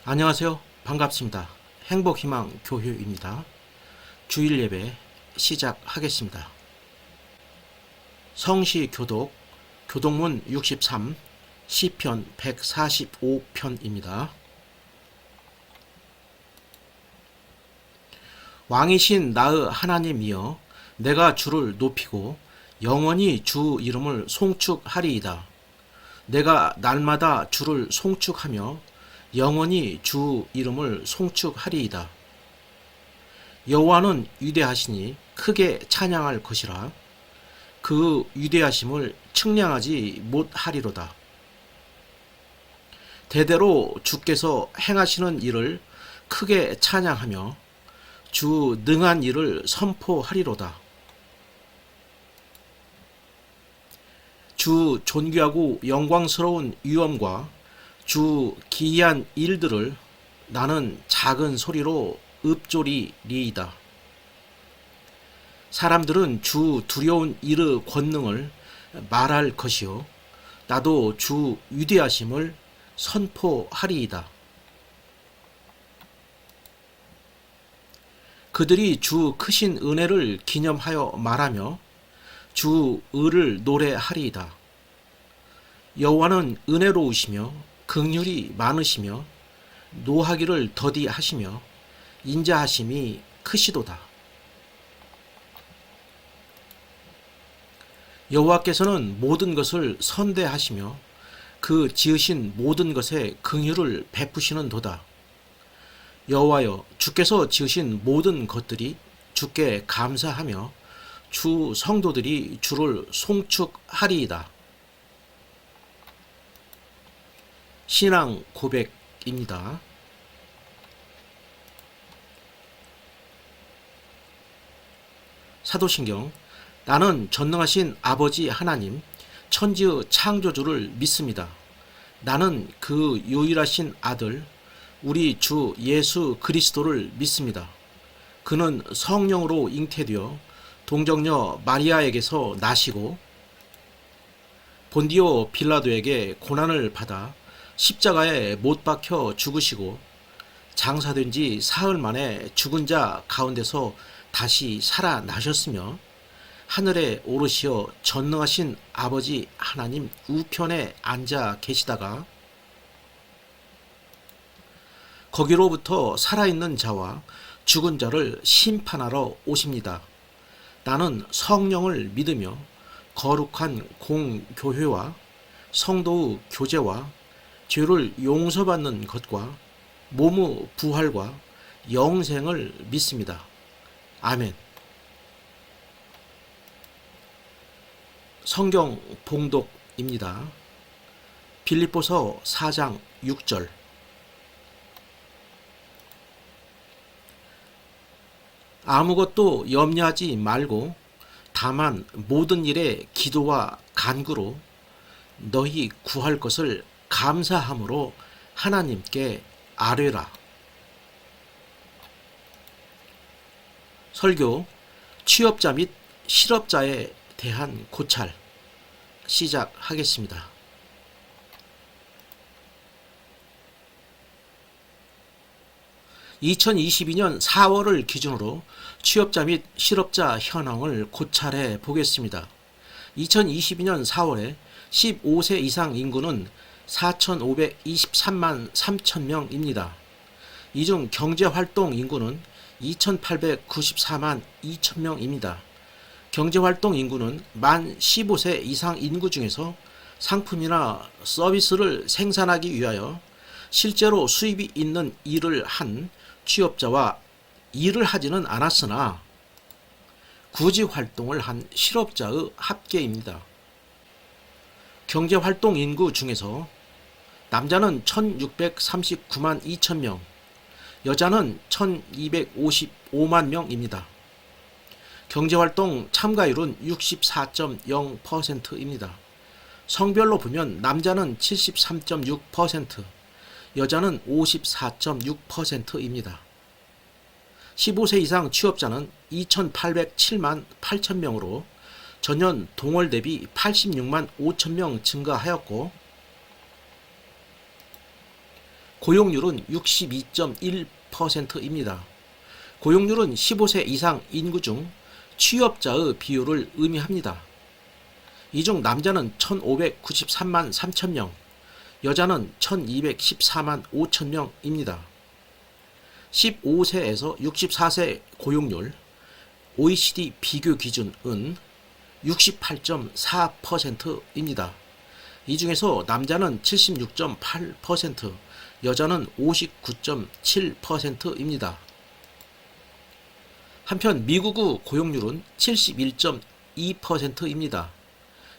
안녕하세요. 반갑습니다. 행복희망 교회입니다. 주일 예배 시작하겠습니다. 성시 교독, 교독문 63, 시편 145편입니다. 왕이신 나의 하나님이여, 내가 주를 높이고 영원히 주 이름을 송축하리이다. 내가 날마다 주를 송축하며 영원히 주 이름을 송축하리이다. 여호와는 위대하시니 크게 찬양할 것이라. 그 위대하심을 측량하지 못하리로다. 대대로 주께서 행하시는 일을 크게 찬양하며 주 능한 일을 선포하리로다. 주 존귀하고 영광스러운 위엄과 주 기이한 일들을 나는 작은 소리로 읊조리리이다. 사람들은 주 두려운 일의 권능을 말할 것이요, 나도 주 위대하심을 선포하리이다. 그들이 주 크신 은혜를 기념하여 말하며 주 의를 노래하리이다. 여호와는 은혜로우시며 긍휼이 많으시며 노하기를 더디하시며 인자하심이 크시도다. 여호와께서는 모든 것을 선대하시며 그 지으신 모든 것에 긍휼을 베푸시는 도다. 여호와여, 주께서 지으신 모든 것들이 주께 감사하며 주 성도들이 주를 송축하리이다. 신앙 고백입니다. 사도신경, 나는 전능하신 아버지 하나님, 천지의 창조주를 믿습니다. 나는 그 유일하신 아들, 우리 주 예수 그리스도를 믿습니다. 그는 성령으로 잉태되어 동정녀 마리아에게서 나시고 본디오 빌라도에게 고난을 받아 십자가에 못 박혀 죽으시고 장사된 지 사흘 만에 죽은 자 가운데서 다시 살아나셨으며 하늘에 오르시어 전능하신 아버지 하나님 우편에 앉아 계시다가 거기로부터 살아있는 자와 죽은 자를 심판하러 오십니다. 나는 성령을 믿으며 거룩한 공교회와 성도의 교제와 죄를 용서받는 것과 몸의 부활과 영생을 믿습니다. 아멘. 성경 봉독입니다. 빌립보서 4장 6절. 아무것도 염려하지 말고 다만 모든 일에 기도와 간구로 너희 구할 것을 감사함으로 하나님께 아뢰라. 설교, 취업자 및 실업자에 대한 고찰 시작하겠습니다. (2022년 4월을) 기준으로 취업자 및 실업자 현황을 고찰해 보겠습니다. 2022년 4월에 15세 이상 인구는 4,523만 3천 명입니다. 이 중 경제활동 인구는 2,894만 2천 명입니다. 경제활동 인구는 만 15세 이상 인구 중에서 상품이나 서비스를 생산하기 위하여 실제로 수입이 있는 일을 한 취업자와 일을 하지는 않았으나 구직 활동을 한 실업자의 합계입니다. 경제활동 인구 중에서 남자는 1,639만 2천 명, 여자는 1,255만 명입니다. 경제활동 참가율은 64.0%입니다. 성별로 보면 남자는 73.6%, 여자는 54.6%입니다. 15세 이상 취업자는 2,807만 8천 명으로 전년 동월 대비 86만 5천 명 증가하였고 고용률은 62.1%입니다. 고용률은 15세 이상 인구 중 취업자의 비율을 의미합니다. 이 중 남자는 1,593만 3천 명, 여자는 1,214만 5천 명입니다. 15세에서 64세 고용률 OECD 비교 기준은 68.4%입니다. 이 중에서 남자는 76.8%, 여자는 59.7%입니다. 한편 미국의 고용률은 71.2%입니다.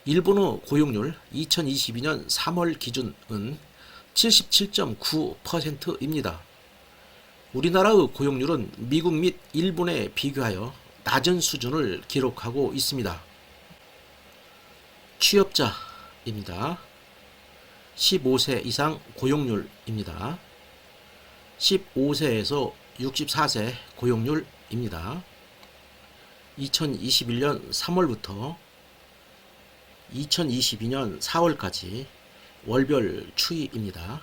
일본의 고용률 2022년 3월 기준은 77.9%입니다. 우리나라의 고용률은 미국 및 일본에 비교하여 낮은 수준을 기록하고 있습니다. 취업자입니다. 15세 이상 고용률입니다. 15세에서 64세 고용률입니다. 2021년 3월부터 2022년 4월까지 월별 추이입니다.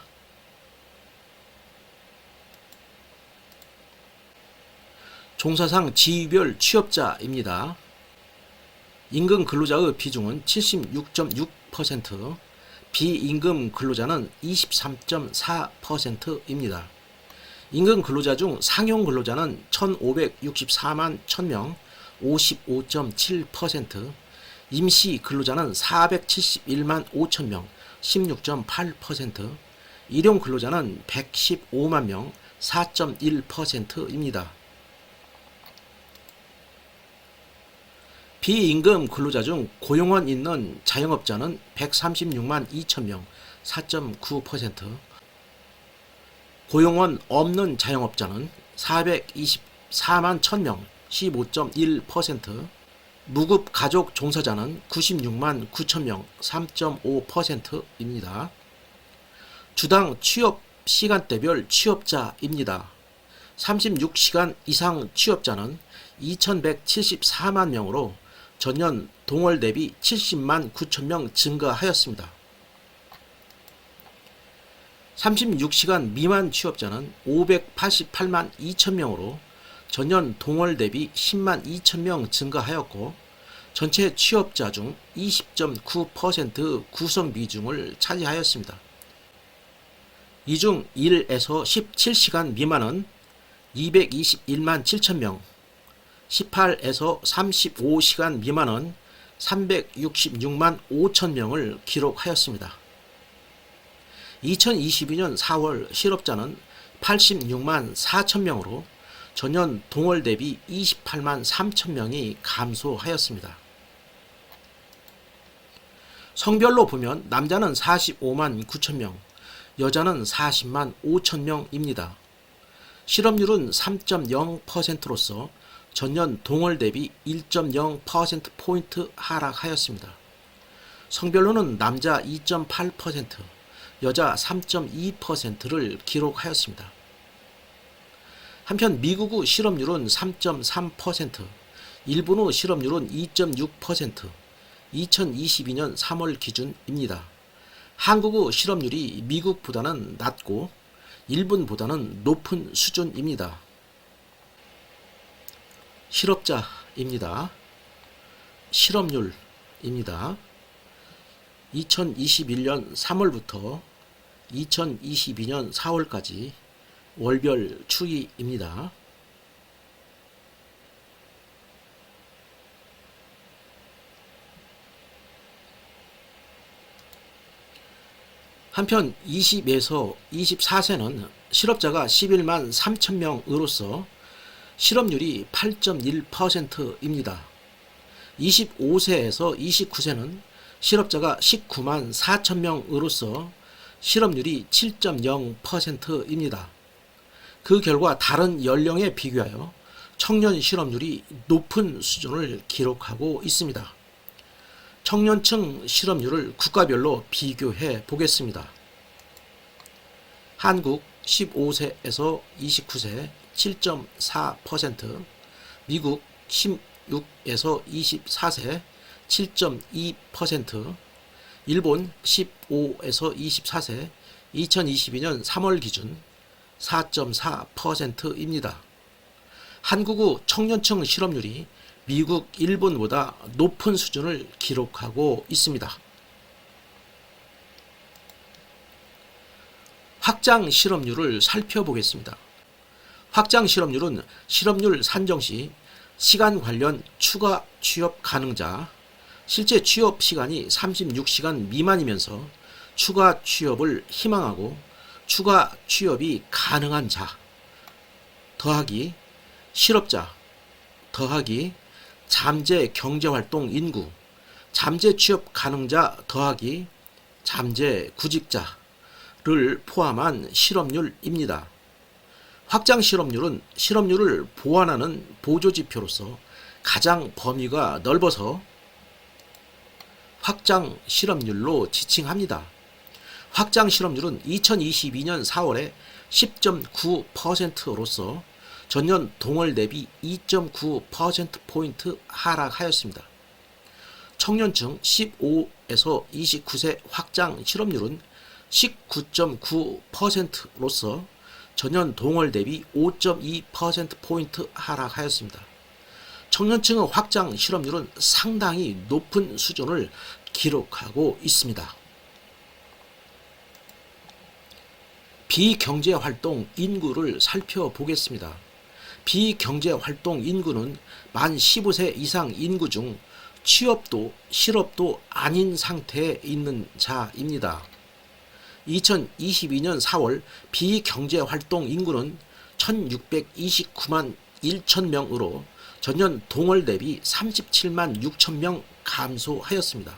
종사상 지위별 취업자입니다. 임금 근로자의 비중은 76.6%, 비임금 근로자는 23.4%입니다. 임금 근로자 중 상용 근로자는 1,564만 1,000명, 55.7%, 임시 근로자는 471만 5천 명, 16.8%, 일용 근로자는 115만 명, 4.1%입니다. 비임금 근로자 중 고용원 있는 자영업자는 136만 2천 명, 4.9%, 고용원 없는 자영업자는 424만 1,000명, 15.1%, 무급 가족 종사자는 96만 9천 명, 3.5%입니다. 주당 취업 시간대별 취업자입니다. 36시간 이상 취업자는 2,174만 명으로 전년 동월 대비 70만 9천 명 증가하였습니다. 36시간 미만 취업자는 588만 2천 명으로 전년 동월 대비 10만 2천 명 증가하였고 전체 취업자 중 20.9% 구성 비중을 차지하였습니다. 이 중 1에서 17시간 미만은 221만 7천 명, 18에서 35시간 미만은 366만 5천 명을 기록하였습니다. 2022년 4월 실업자는 86만 4천 명으로 전년 동월 대비 28만 3천 명이 감소하였습니다. 성별로 보면 남자는 45만 9천 명, 여자는 40만 5천 명입니다. 실업률은 3.0%로서 전년 동월 대비 1.0%포인트 하락하였습니다. 성별로는 남자 2.8%, 여자 3.2%를 기록하였습니다. 한편 미국의 실업률은 3.3%, 일본의 실업률은 2.6%, 2022년 3월 기준입니다. 한국의 실업률이 미국보다는 낮고 일본보다는 높은 수준입니다. 실업자입니다. 실업률입니다. 2021년 3월부터 2022년 4월까지 월별 추이입니다. 한편 20에서 24세는 실업자가 11만 3천 명으로서 실업률이 8.1%입니다. 25세에서 29세는 실업자가 19만 4천 명으로서 실업률이 7.0%입니다. 그 결과 다른 연령에 비교하여 청년 실업률이 높은 수준을 기록하고 있습니다. 청년층 실업률을 국가별로 비교해 보겠습니다. 한국 15세에서 29세 7.4%, 미국 16에서 24세 7.2%, 일본 15에서 24세 2022년 3월 기준 4.4%입니다. 한국 청년층 실업률이 미국, 일본보다 높은 수준을 기록하고 있습니다. 확장 실업률을 살펴보겠습니다. 확장 실업률은 실업률 산정 시 시간 관련 추가 취업 가능자, 실제 취업 시간이 36시간 미만이면서 추가 취업을 희망하고 추가 취업이 가능한 자 더하기 실업자 더하기 잠재 경제활동 인구, 잠재 취업 가능자 더하기 잠재 구직자를 포함한 실업률입니다. 확장 실업률은 실업률을 보완하는 보조지표로서 가장 범위가 넓어서 확장 실업률로 지칭합니다. 확장 실업률은 2022년 4월에 10.9%로서 전년 동월 대비 2.9%포인트 하락하였습니다. 청년층 15에서 29세 확장 실업률은 19.9%로서 전년 동월 대비 5.2%포인트 하락하였습니다. 청년층의 확장 실업률은 상당히 높은 수준을 기록하고 있습니다. 비경제활동 인구를 살펴보겠습니다. 비경제활동 인구는 만 15세 이상 인구 중 취업도 실업도 아닌 상태에 있는 자입니다. 2022년 4월 비경제활동 인구는 1629만 1천명으로 전년 동월 대비 37만 6천명 감소하였습니다.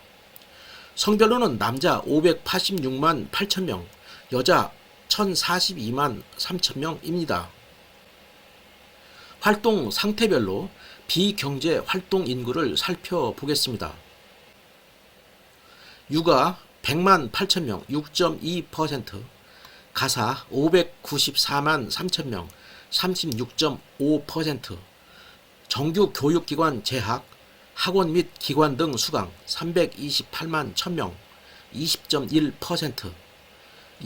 성별로는 남자 586만 8천명, 여자 1042만 3천명입니다. 활동 상태별로 비경제 활동 인구를 살펴보겠습니다. 육아 100만 8천명 6.2%, 가사 594만 3천명 36.5%, 정규 교육기관 재학, 학원 및 기관 등 수강 328만 1000명 20.1%,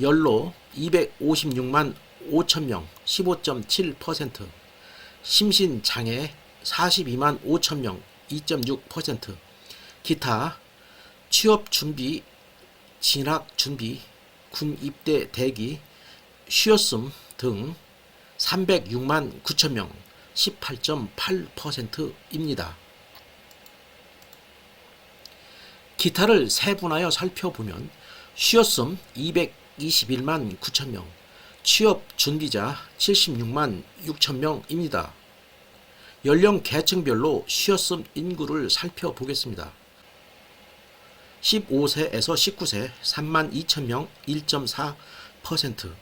연로 256만 5천명 15.7%, 심신장애 42만 5천명 2.6%, 기타 취업준비, 진학준비, 군 입대 대기, 쉬었음 등 306만 9천명 18.8%입니다. 기타를 세분하여 살펴보면 쉬었음 221만 9천명, 취업 준비자 76만 6천명입니다. 연령 계층별로 쉬었음 인구를 살펴보겠습니다. 15세에서 19세 3만 2천명 1.4%,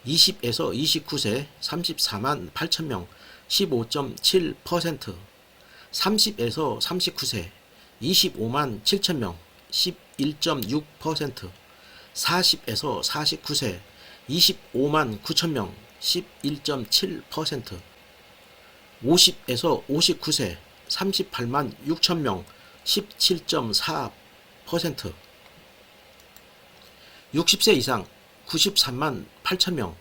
20에서 29세 34만 8천명 15.7%, 30에서 39세 25만 7천명 11.6%, 40에서 49세 25만 9천명 11.7%, 50에서 59세 38만 6천명 17.4%, 60세 이상 93만 8천명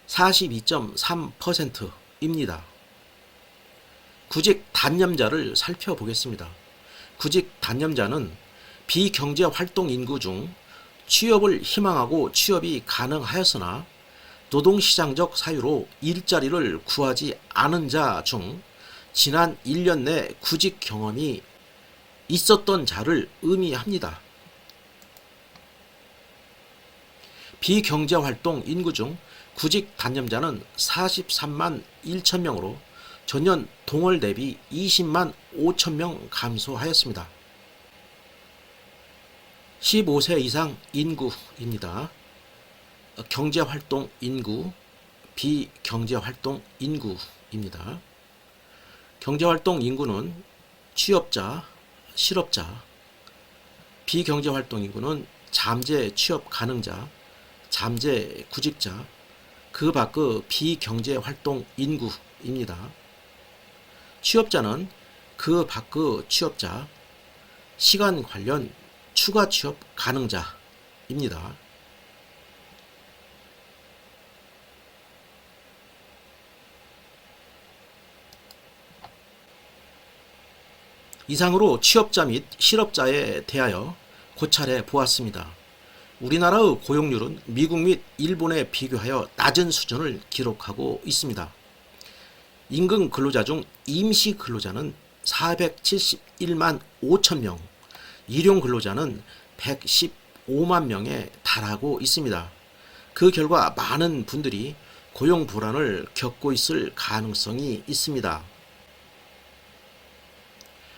42.3%입니다. 구직 단념자를 살펴보겠습니다. 구직 단념자는 비경제활동 인구 중 취업을 희망하고 취업이 가능하였으나 노동시장적 사유로 일자리를 구하지 않은 자 중 지난 1년 내 구직 경험이 있었던 자를 의미합니다. 비경제활동 인구 중 구직 단념자는 43만 1천명으로 전년 동월 대비 20만 5천명 감소하였습니다. 15세 이상 인구입니다. 경제활동 인구, 비경제활동 인구입니다. 경제활동 인구는 취업자, 실업자, 비경제활동 인구는 잠재 취업 가능자, 잠재 구직자, 그 밖의 비경제활동 인구입니다. 취업자는 그 밖의 취업자, 시간 관련 추가 취업 가능자입니다. 이상으로 취업자 및 실업자에 대하여 고찰해 보았습니다. 우리나라의 고용률은 미국 및 일본에 비교하여 낮은 수준을 기록하고 있습니다. 임금 근로자 중 임시 근로자는 471만 5천 명, 일용 근로자는 115만 명에 달하고 있습니다. 그 결과 많은 분들이 고용 불안을 겪고 있을 가능성이 있습니다.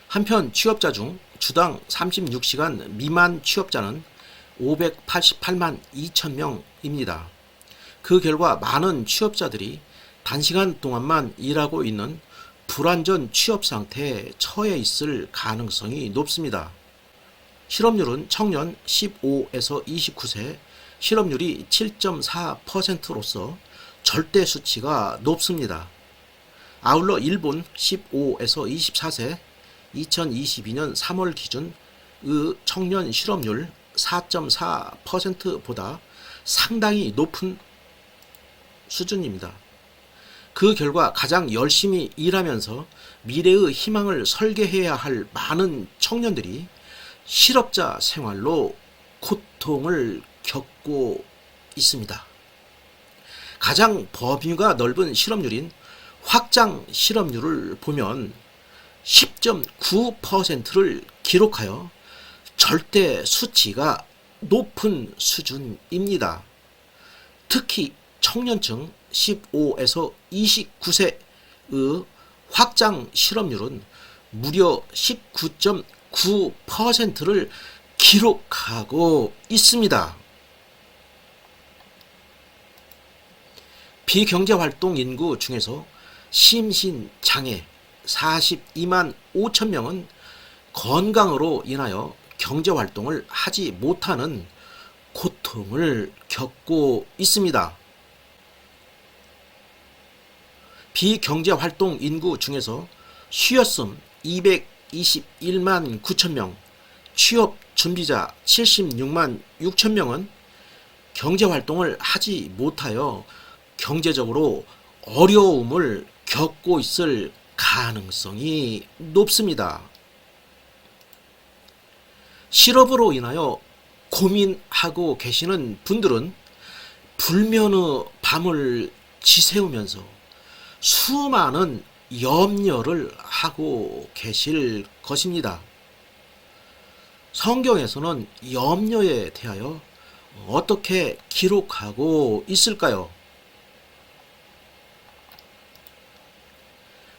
한편 취업자 중 주당 36시간 미만 취업자는 588만 2천 명입니다. 그 결과 많은 취업자들이 단시간 동안만 일하고 있는 불안전 취업 상태에 처해 있을 가능성이 높습니다. 실업률은 청년 15에서 29세 실업률이 7.4%로서 절대 수치가 높습니다. 아울러 일본 15에서 24세 2022년 3월 기준의 청년 실업률 4.4%보다 상당히 높은 수준입니다. 그 결과 가장 열심히 일하면서 미래의 희망을 설계해야 할 많은 청년들이 실업자 생활로 고통을 겪고 있습니다. 가장 범위가 넓은 실업률인 확장 실업률을 보면 10.9%를 기록하여 절대 수치가 높은 수준입니다. 특히 청년층 15에서 29세의 확장 실업률은 무려 19.9%를 기록하고 있습니다. 비경제활동 인구 중에서 심신장애 42만 5천 명은 건강으로 인하여 경제활동을 하지 못하는 고통을 겪고 있습니다. 비경제활동 인구 중에서 쉬었음 221만 9천 명, 취업 준비자 76만 6천 명은 경제활동을 하지 못하여 경제적으로 어려움을 겪고 있을 가능성이 높습니다. 실업으로 인하여 고민하고 계시는 분들은 불면의 밤을 지새우면서 수많은 염려를 하고 계실 것입니다. 성경에서는 염려에 대하여 어떻게 기록하고 있을까요?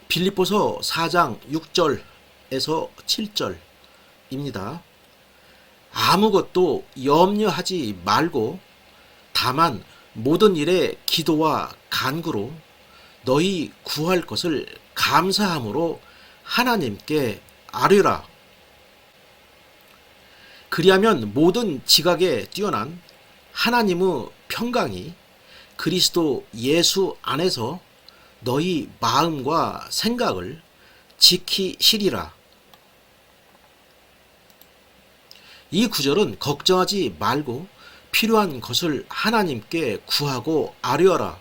빌립보서 4장 6절에서 7절입니다. 아무것도 염려하지 말고 다만 모든 일에 기도와 간구로 너희 구할 것을 감사함으로 하나님께 아뢰라. 그리하면 모든 지각에 뛰어난 하나님의 평강이 그리스도 예수 안에서 너희 마음과 생각을 지키시리라. 이 구절은 걱정하지 말고 필요한 것을 하나님께 구하고 아뢰어라.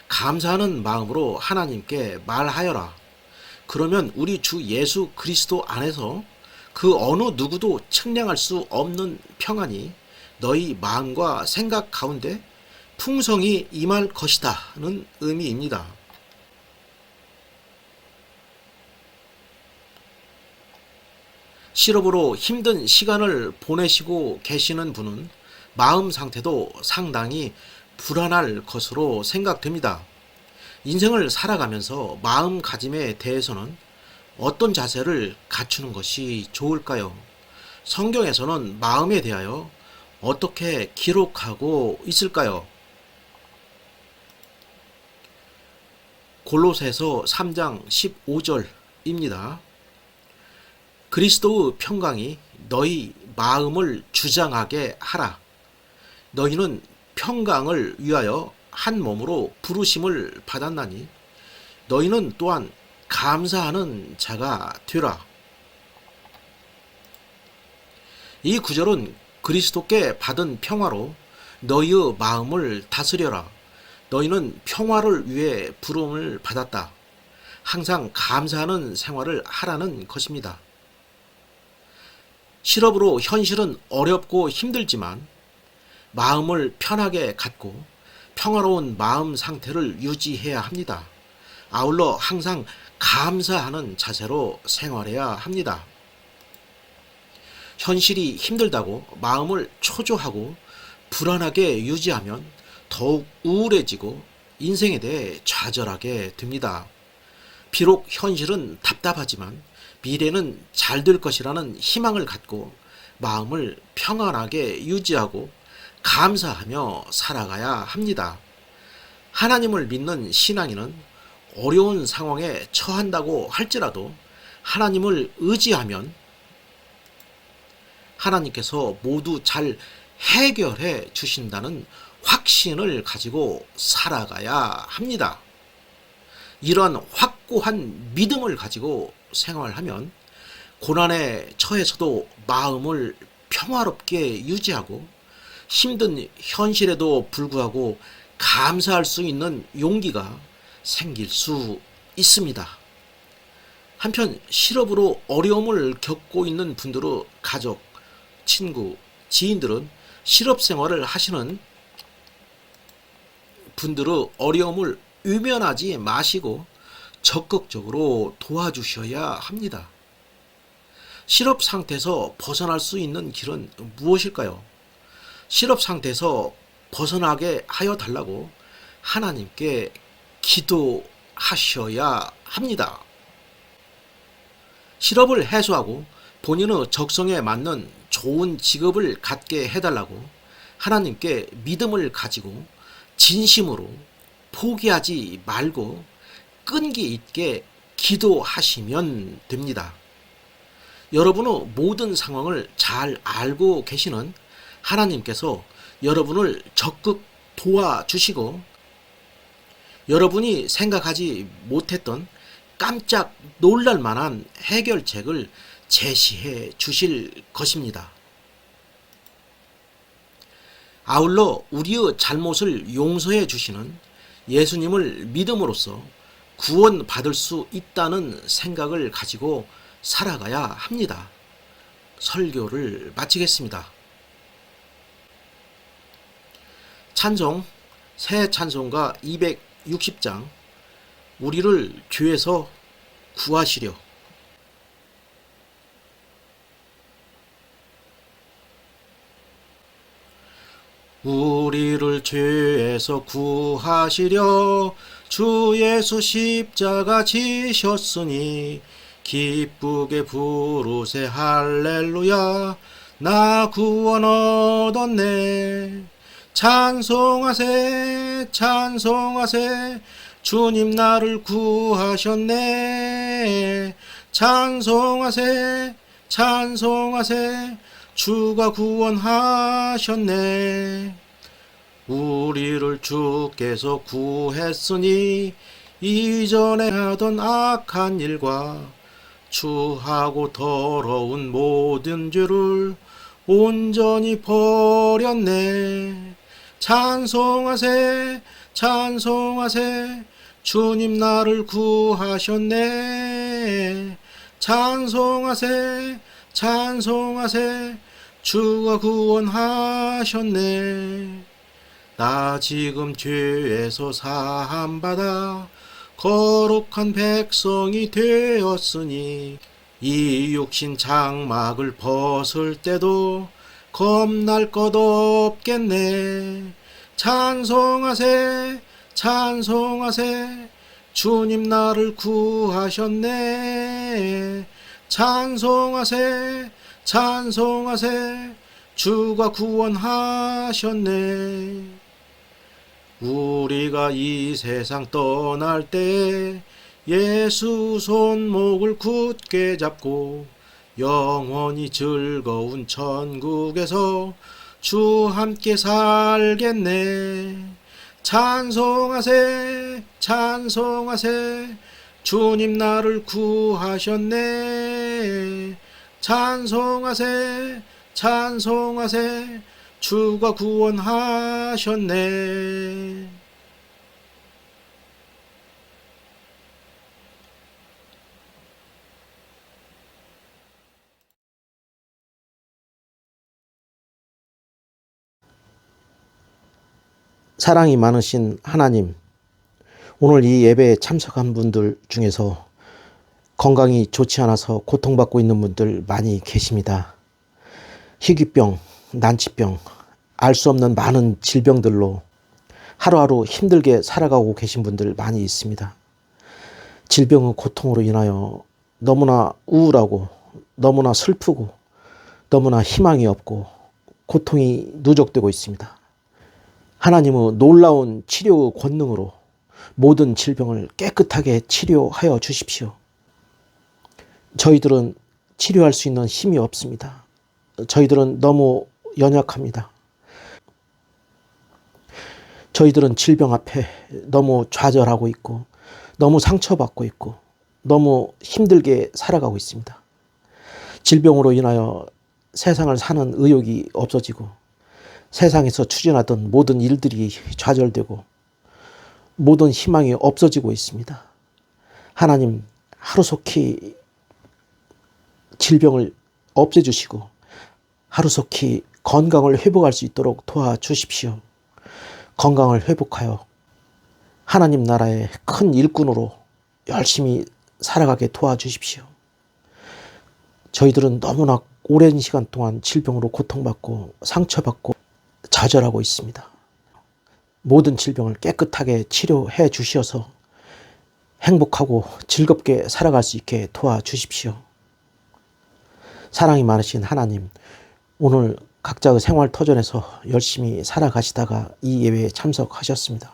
감사하는 마음으로 하나님께 말하여라. 그러면 우리 주 예수 그리스도 안에서 그 어느 누구도 측량할 수 없는 평안이 너희 마음과 생각 가운데 풍성히 임할 것이다는 의미입니다. 실업으로 힘든 시간을 보내시고 계시는 분은 마음 상태도 상당히 불안할 것으로 생각됩니다. 인생을 살아가면서 마음가짐에 대해서는 어떤 자세를 갖추는 것이 좋을까요? 성경에서는 마음에 대하여 어떻게 기록하고 있을까요? 골로새서 3장 15절입니다. 그리스도의 평강이 너희 마음을 주장하게 하라. 너희는 평강을 위하여 한 몸으로 부르심을 받았나니 너희는 또한 감사하는 자가 되라. 이 구절은 그리스도께 받은 평화로 너희의 마음을 다스려라. 너희는 평화를 위해 부름을 받았다. 항상 감사하는 생활을 하라는 것입니다. 실업으로 현실은 어렵고 힘들지만 마음을 편하게 갖고 평화로운 마음 상태를 유지해야 합니다. 아울러 항상 감사하는 자세로 생활해야 합니다. 현실이 힘들다고 마음을 초조하고 불안하게 유지하면 더욱 우울해지고 인생에 대해 좌절하게 됩니다. 비록 현실은 답답하지만 미래는 잘 될 것이라는 희망을 갖고 마음을 평안하게 유지하고 감사하며 살아가야 합니다. 하나님을 믿는 신앙인은 어려운 상황에 처한다고 할지라도 하나님을 의지하면 하나님께서 모두 잘 해결해 주신다는 확신을 가지고 살아가야 합니다. 이러한 확고한 믿음을 가지고 생활하면 고난에 처해서도 마음을 평화롭게 유지하고 힘든 현실에도 불구하고 감사할 수 있는 용기가 생길 수 있습니다. 한편 실업으로 어려움을 겪고 있는 분들의 가족, 친구, 지인들은 실업 생활을 하시는 분들의 어려움을 외면하지 마시고 적극적으로 도와주셔야 합니다. 실업 상태에서 벗어날 수 있는 길은 무엇일까요? 실업 상태에서 벗어나게 하여 달라고 하나님께 기도하셔야 합니다. 실업을 해소하고 본인의 적성에 맞는 좋은 직업을 갖게 해달라고 하나님께 믿음을 가지고 진심으로 포기하지 말고 끈기 있게 기도하시면 됩니다. 여러분의 모든 상황을 잘 알고 계시는 하나님께서 여러분을 적극 도와주시고 여러분이 생각하지 못했던 깜짝 놀랄 만한 해결책을 제시해 주실 것입니다. 아울러 우리의 잘못을 용서해 주시는 예수님을 믿음으로써 구원받을 수 있다는 생각을 가지고 살아가야 합니다. 설교를 마치겠습니다. 찬송, 새 찬송가 260장, 우리를 죄에서 구하시려. 우리를 죄에서 구하시려 주 예수 십자가 지셨으니 기쁘게 부르세 할렐루야 나 구원 얻었네. 찬송하세 찬송하세 주님 나를 구하셨네. 찬송하세 찬송하세 주가 구원하셨네. 우리를 주께서 구했으니 이전에 하던 악한 일과 추하고 더러운 모든 죄를 온전히 버렸네. 찬송하세 찬송하세 주님 나를 구하셨네. 찬송하세 찬송하세 주가 구원하셨네. 나 지금 죄에서 사함받아 거룩한 백성이 되었으니 이 육신 장막을 벗을 때도 겁날 것 없겠네. 찬송하세 찬송하세 주님 나를 구하셨네. 찬송하세 찬송하세 주가 구원하셨네. 우리가 이 세상 떠날 때 예수 손목을 굳게 잡고 영원히 즐거운 천국에서 주 함께 살겠네. 찬송하세 찬송하세 주님 나를 구하셨네. 찬송하세 찬송하세 주가 구원하셨네. 사랑이 많으신 하나님, 오늘 이 예배에 참석한 분들 중에서 건강이 좋지 않아서 고통받고 있는 분들 많이 계십니다. 희귀병, 난치병, 알 수 없는 많은 질병들로 하루하루 힘들게 살아가고 계신 분들 많이 있습니다. 질병의 고통으로 인하여 너무나 우울하고 너무나 슬프고 너무나 희망이 없고 고통이 누적되고 있습니다. 하나님의 놀라운 치료의 권능으로 모든 질병을 깨끗하게 치료하여 주십시오. 저희들은 치료할 수 있는 힘이 없습니다. 저희들은 너무 연약합니다. 저희들은 질병 앞에 너무 좌절하고 있고 너무 상처받고 있고 너무 힘들게 살아가고 있습니다. 질병으로 인하여 세상을 사는 의욕이 없어지고 세상에서 추진하던 모든 일들이 좌절되고 모든 희망이 없어지고 있습니다. 하나님, 하루속히 질병을 없애주시고 하루속히 건강을 회복할 수 있도록 도와주십시오. 건강을 회복하여 하나님 나라의 큰 일꾼으로 열심히 살아가게 도와주십시오. 저희들은 너무나 오랜 시간 동안 질병으로 고통받고 상처받고 좌절하고 있습니다. 모든 질병을 깨끗하게 치료해 주셔서 행복하고 즐겁게 살아갈 수 있게 도와주십시오. 사랑이 많으신 하나님, 오늘 각자의 생활 터전에서 열심히 살아가시다가 이 예배에 참석하셨습니다.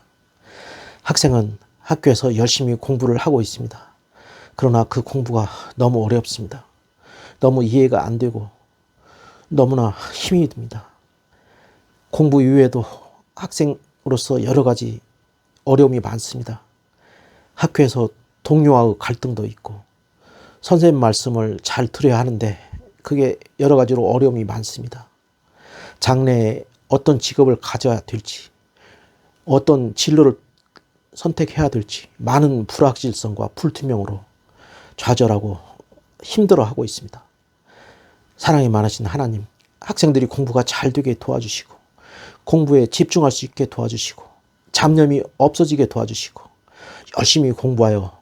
학생은 학교에서 열심히 공부를 하고 있습니다. 그러나 그 공부가 너무 어렵습니다. 너무 이해가 안 되고 너무나 힘이 듭니다. 공부 이외에도 학생으로서 여러 가지 어려움이 많습니다. 학교에서 동료와의 갈등도 있고 선생님 말씀을 잘 들어야 하는데 그게 여러 가지로 어려움이 많습니다. 장래에 어떤 직업을 가져야 될지, 어떤 진로를 선택해야 될지 많은 불확실성과 불투명으로 좌절하고 힘들어하고 있습니다. 사랑이 많으신 하나님, 학생들이 공부가 잘 되게 도와주시고 공부에 집중할 수 있게 도와주시고 잡념이 없어지게 도와주시고 열심히 공부하여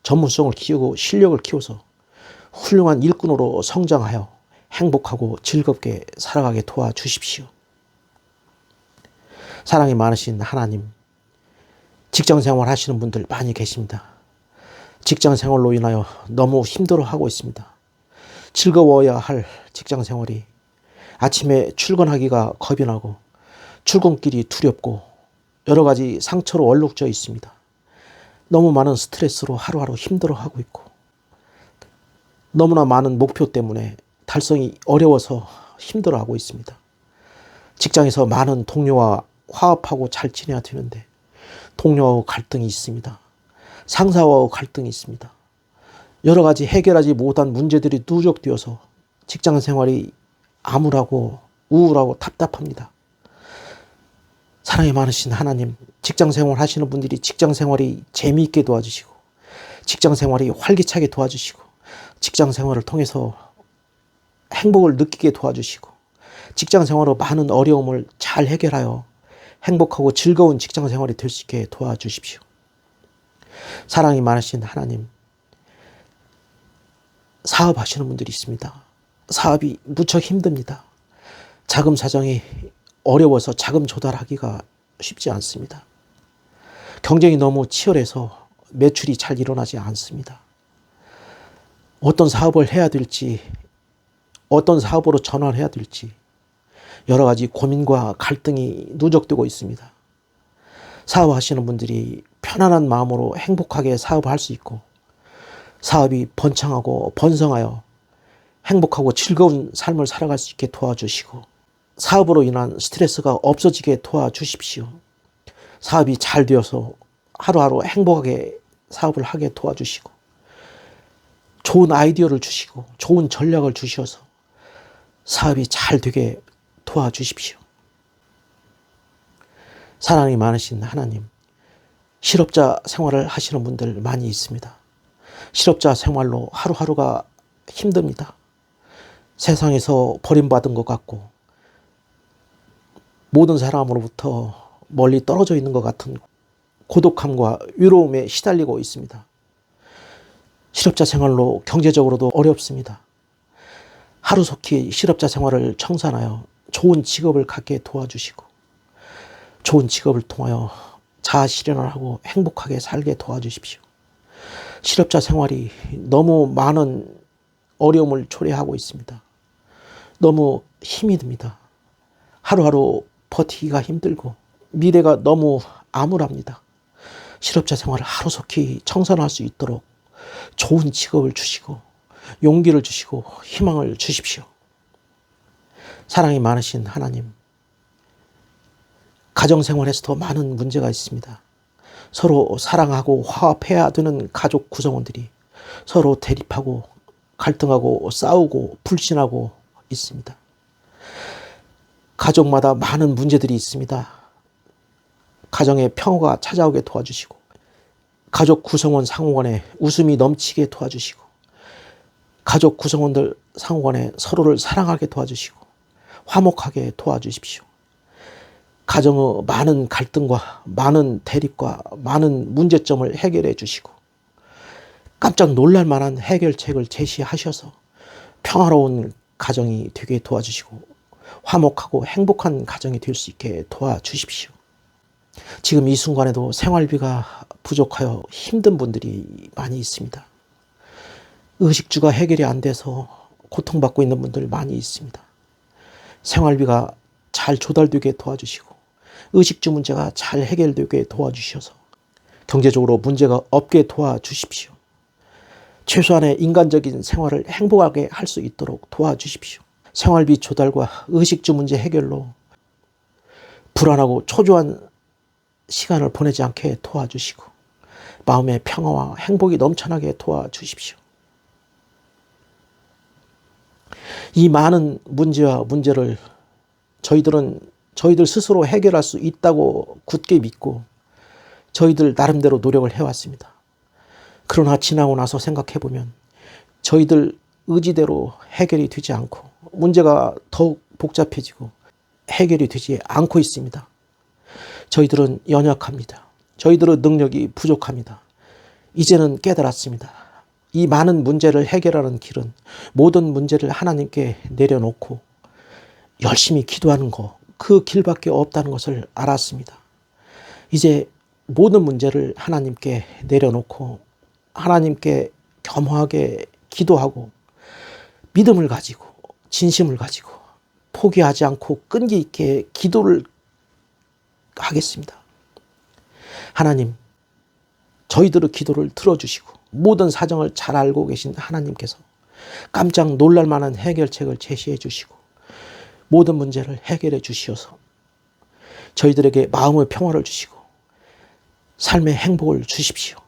전문성을 키우고 실력을 키워서 훌륭한 일꾼으로 성장하여 행복하고 즐겁게 살아가게 도와주십시오. 사랑이 많으신 하나님, 직장생활 하시는 분들 많이 계십니다. 직장생활로 인하여 너무 힘들어하고 있습니다. 즐거워야 할 직장생활이 아침에 출근하기가 겁이 나고 출근길이 두렵고 여러 가지 상처로 얼룩져 있습니다. 너무 많은 스트레스로 하루하루 힘들어하고 있고 너무나 많은 목표 때문에 달성이 어려워서 힘들어하고 있습니다. 직장에서 많은 동료와 화합하고 잘 지내야 되는데 동료와 갈등이 있습니다. 상사와 갈등이 있습니다. 여러 가지 해결하지 못한 문제들이 누적되어서 직장 생활이 암울하고 우울하고 답답합니다. 사랑이 많으신 하나님, 직장 생활 하시는 분들이 직장 생활이 재미있게 도와주시고 직장 생활이 활기차게 도와주시고 직장 생활을 통해서 행복을 느끼게 도와주시고 직장 생활로 많은 어려움을 잘 해결하여 행복하고 즐거운 직장 생활이 될 수 있게 도와주십시오. 사랑이 많으신 하나님, 사업하시는 분들이 있습니다. 사업이 무척 힘듭니다. 자금 사정이 어려워서 자금 조달하기가 쉽지 않습니다. 경쟁이 너무 치열해서 매출이 잘 일어나지 않습니다. 어떤 사업을 해야 될지, 어떤 사업으로 전환해야 될지 여러 가지 고민과 갈등이 누적되고 있습니다. 사업하시는 분들이 편안한 마음으로 행복하게 사업을 할 수 있고 사업이 번창하고 번성하여 행복하고 즐거운 삶을 살아갈 수 있게 도와주시고 사업으로 인한 스트레스가 없어지게 도와주십시오. 사업이 잘 되어서 하루하루 행복하게 사업을 하게 도와주시고 좋은 아이디어를 주시고 좋은 전략을 주셔서 사업이 잘 되게 도와주십시오. 사랑이 많으신 하나님, 실업자 생활을 하시는 분들 많이 있습니다. 실업자 생활로 하루하루가 힘듭니다. 세상에서 버림받은 것 같고 모든 사람으로부터 멀리 떨어져 있는 것 같은 고독함과 외로움에 시달리고 있습니다. 실업자 생활로 경제적으로도 어렵습니다. 하루속히 실업자 생활을 청산하여 좋은 직업을 갖게 도와주시고 좋은 직업을 통하여 자아 실현을 하고 행복하게 살게 도와주십시오. 실업자 생활이 너무 많은 어려움을 초래하고 있습니다. 너무 힘이 듭니다. 하루하루 버티기가 힘들고 미래가 너무 암울합니다. 실업자 생활을 하루속히 청산할 수 있도록 좋은 직업을 주시고 용기를 주시고 희망을 주십시오. 사랑이 많으신 하나님, 가정생활에서도 많은 문제가 있습니다. 서로 사랑하고 화합해야 되는 가족 구성원들이 서로 대립하고 갈등하고 싸우고 불신하고 있습니다. 가족마다 많은 문제들이 있습니다. 가정의 평화가 찾아오게 도와주시고 가족 구성원 상호간에 웃음이 넘치게 도와주시고 가족 구성원들 상호간에 서로를 사랑하게 도와주시고 화목하게 도와주십시오. 가정의 많은 갈등과 많은 대립과 많은 문제점을 해결해 주시고 깜짝 놀랄 만한 해결책을 제시하셔서 평화로운 가정이 되게 도와주시고 화목하고 행복한 가정이 될 수 있게 도와주십시오. 지금 이 순간에도 생활비가 부족하여 힘든 분들이 많이 있습니다. 의식주가 해결이 안 돼서 고통받고 있는 분들 많이 있습니다. 생활비가 잘 조달되게 도와주시고 의식주 문제가 잘 해결되게 도와주셔서 경제적으로 문제가 없게 도와주십시오. 최소한의 인간적인 생활을 행복하게 할 수 있도록 도와주십시오. 생활비 조달과 의식주 문제 해결로 불안하고 초조한 시간을 보내지 않게 도와주시고 마음의 평화와 행복이 넘쳐나게 도와주십시오. 이 많은 문제와 문제를 저희들 스스로 해결할 수 있다고 굳게 믿고 저희들 나름대로 노력을 해왔습니다. 그러나 지나고 나서 생각해보면 저희들 의지대로 해결이 되지 않고 문제가 더욱 복잡해지고 해결이 되지 않고 있습니다. 저희들은 연약합니다. 저희들의 능력이 부족합니다. 이제는 깨달았습니다. 이 많은 문제를 해결하는 길은 모든 문제를 하나님께 내려놓고 열심히 기도하는 것, 그 길밖에 없다는 것을 알았습니다. 이제 모든 문제를 하나님께 내려놓고 하나님께 겸허하게 기도하고 믿음을 가지고 진심을 가지고 포기하지 않고 끈기 있게 기도를 하겠습니다. 하나님, 저희들의 기도를 들어주시고 모든 사정을 잘 알고 계신 하나님께서 깜짝 놀랄 만한 해결책을 제시해 주시고 모든 문제를 해결해 주시어서 저희들에게 마음의 평화를 주시고 삶의 행복을 주십시오.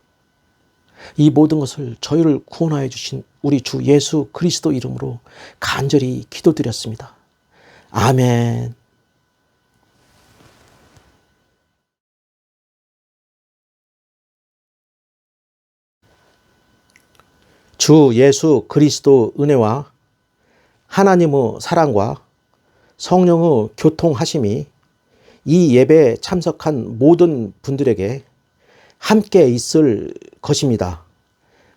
이 모든 것을 저희를 구원하여 주신 우리 주 예수 그리스도 이름으로 간절히 기도드렸습니다. 아멘. 주 예수 그리스도 은혜와 하나님의 사랑과 성령의 교통하심이 이 예배에 참석한 모든 분들에게 함께 있을 것입니다.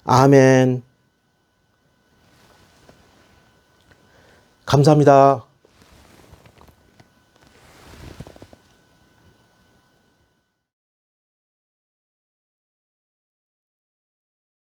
아멘. 감사합니다.